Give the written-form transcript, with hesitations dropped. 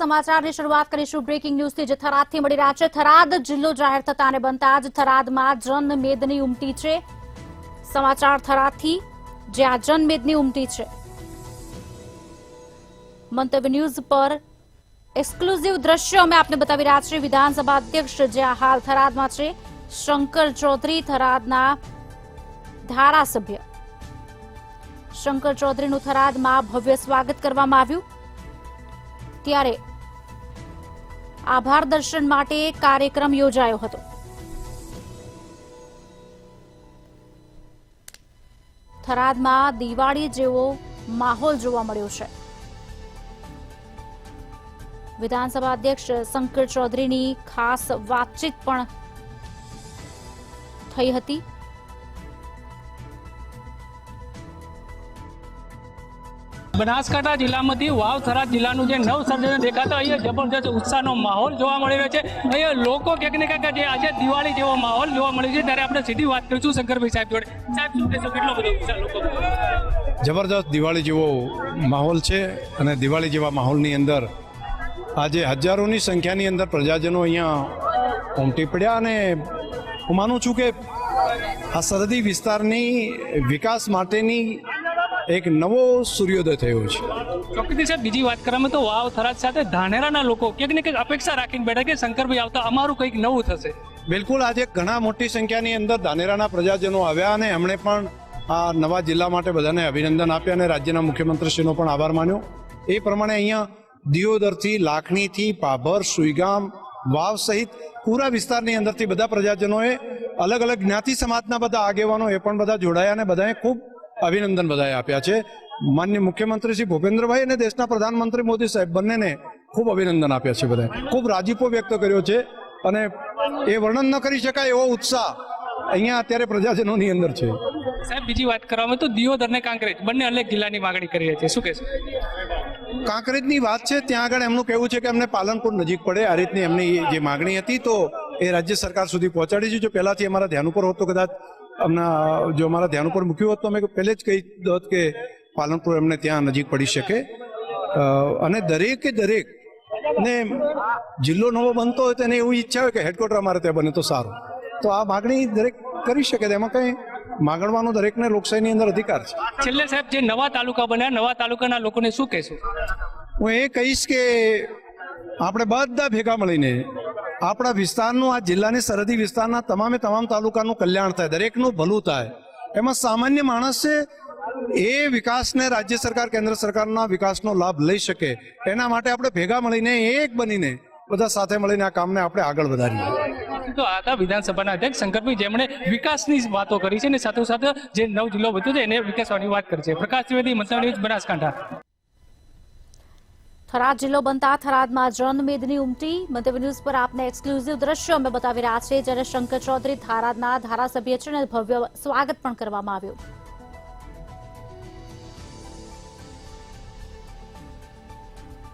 સમાચારની શરૂઆત કરીશું બ્રેકિંગ ન્યૂઝથી જે થરાદથી મળી રહ્યા છે। થરાદ જિલ્લો જાહેર થતાને બનતા જ થરાદમાં જનમેદની ઉમટી છે। સમાચાર થરાદથી જે આ જનમેદની ઉમટી છે। મંતવ્ય ન્યૂઝ પર એક્સક્લુઝિવ દ્રશ્યો અમે આપને બતાવી રહ્યા છીએ। વિધાનસભા અધ્યક્ષ જે આ હાલ થરાદમાં છે શંકર ચૌધરી, થરાદના ધારાસભ્ય શંકર ચૌધરીનું થરાદમાં ભવ્ય સ્વાગત કરવામાં આવ્યું। ત્યારે આભાર દર્શન માટે કાર્યક્રમ યોજાયો હતો। થરાદમાં દિવાળી જેવો માહોલ જોવા મળ્યો છે। વિધાનસભા અધ્યક્ષ શંકર ચૌધરીની ખાસ વાતચીત પણ થઈ હતી। બનાસકાંઠા જિલ્લામાંથી વાવ થરાદ જિલ્લાનું જે નવસર્જન દેખાતો અહીંયા જબરદસ્ત ઉત્સાહનો માહોલ જોવા મળી રહ્યો છે। અહીંયા લોકો ક્યાંક ને ક્યાંક જે આજે દિવાળી જેવો માહોલ જોવા મળ્યો છે ત્યારે આપણે સીધી વાત કરીશું શંકરભાઈ સાહેબ જોડે। સાહેબ શું કહેશો, કેટલો બધો ઉત્સાહ લોકો? જબરદસ્ત દિવાળી જેવો માહોલ છે અને દિવાળી જેવા માહોલની અંદર આજે હજારોની સંખ્યાની અંદર પ્રજાજનો અહીંયા ઉમટી પડ્યા અને હું માનું છું કે આ સરહદી વિસ્તારની વિકાસ માટેની એક નવો સૂર્યોદય થયો છે। ચોક્કસથી સાહેબ બીજી વાત કરવામાં તો વાવ થરાદ સાથે ધાનેરાના લોકો ક્યાંક ને ક્યાંક અપેક્ષા રાખીને બેઠા કે શંકરભાઈ આવતા અમારું કંઈક નવું થશે। બિલકુલ, આજે ઘણા મોટી સંખ્યાની અંદર ધાનેરાના પ્રજાજનો આવ્યા અને એમણે પણ આ નવા જિલ્લા માટે બધાને અભિનંદન આપ્યા અને રાજ્યના મુખ્યમંત્રીશ્રીનો પણ આભાર માન્યો। એ પ્રમાણે અહીંયા દિયોદરથી, લાખણીથી, પાભર, સુઈગામ, વાવ સહિત પૂરા વિસ્તારની અંદરથી બધા પ્રજાજનોએ અલગ અલગ જ્ઞાતિ સમાજના બધા આગેવાનો એ પણ બધા જોડાયા અને બધાએ ખૂબ અભિનંદન બધાએ આપ્યા છે। માનનીય મુખ્યમંત્રી શ્રી ભૂપેન્દ્રભાઈ અને દેશના પ્રધાનમંત્રી મોદી સાહેબ બંનેને ખૂબ અભિનંદન આપ્યા છે। બધાએ ખૂબ રાજીપો વ્યક્ત કર્યો છે અને એ વર્ણન ન કરી શકાય એવો ઉત્સાહ અહીંયા અત્યારે પ્રજાજનોની અંદર છે। સાહેબ બીજી વાત કરવામાં તો દિયોદર અને કાંકરેજ બંને અલગ જિલ્લાની માગણી કરી છે, શું કહેશો? કાંકરેજની વાત છે, ત્યાં આગળ એમનું કહેવું છે કે અમને પાલનપુર નજીક પડે, આ રીતની એમની જે માગણી હતી તો એ રાજ્ય સરકાર સુધી પહોંચાડી છે। જો પહેલાથી અમારા ધ્યાન ઉપર હોત તો કદાચ જો અમારા ધ્યાન ઉપર મૂક્યું હોત તો અમે પહેલે જ કહી દોત કે પાલનપુર એમને ત્યાં નજીક પડી શકે અને દરેકે દરેક ને જિલ્લો નવો બનતો હોય તો એને એવી ઈચ્છા હોય કે હેડક્વાર્ટર અમારે ત્યાં બને તો સારું, તો આ માગણી દરેક કરી શકે, એમાં કંઈ માગણવાનો દરેકને લોકશાહીની અંદર અધિકાર છે। છેલ્લે સાહેબ જે નવા તાલુકા બન્યા, નવા તાલુકાના લોકોને શું કહેશું? હું એ કહીશ કે આપણે બધા ભેગા મળીને આપણા વિસ્તારનું, આ જિલ્લાની સરહદી વિસ્તારના તમામે તમામ તાલુકાનું કલ્યાણ થાય, દરેકનું ભલું થાય। એમાં સામાન્ય માણસ છે એ વિકાસને રાજ્ય સરકાર, કેન્દ્ર સરકારના વિકાસનો લાભ લઈ શકે, એના માટે આપણે ભેગા મળીને એક બનીને બધા સાથે મળીને આ કામને આપણે આગળ વધારીએ। તો આ હતા વિધાનસભાના અધ્યક્ષ શંકરભાઈ, જેમણે વિકાસની વાતો કરી છે અને સાથોસાથ જે નવ જિલ્લો વધ્યો છે એને વિકાસવાની વાત કરી છે। પ્રકાશ ત્રિવેદી, મંતવ્ય ન્યૂઝ, બનાસકાંઠા। થરાદ જિલ્લો બનતા થરાદમાં જનમેદની ઉમટી। મંતવ્ય ન્યૂઝ પર આપને એક્સક્લુઝિવ દ્રશ્યો અમે બતાવી રહ્યા છીએ, જ્યારે શંકર ચૌધરી થરાદના ધારાસભ્ય છે અને ભવ્ય સ્વાગત પણ કરવામાં આવ્યું।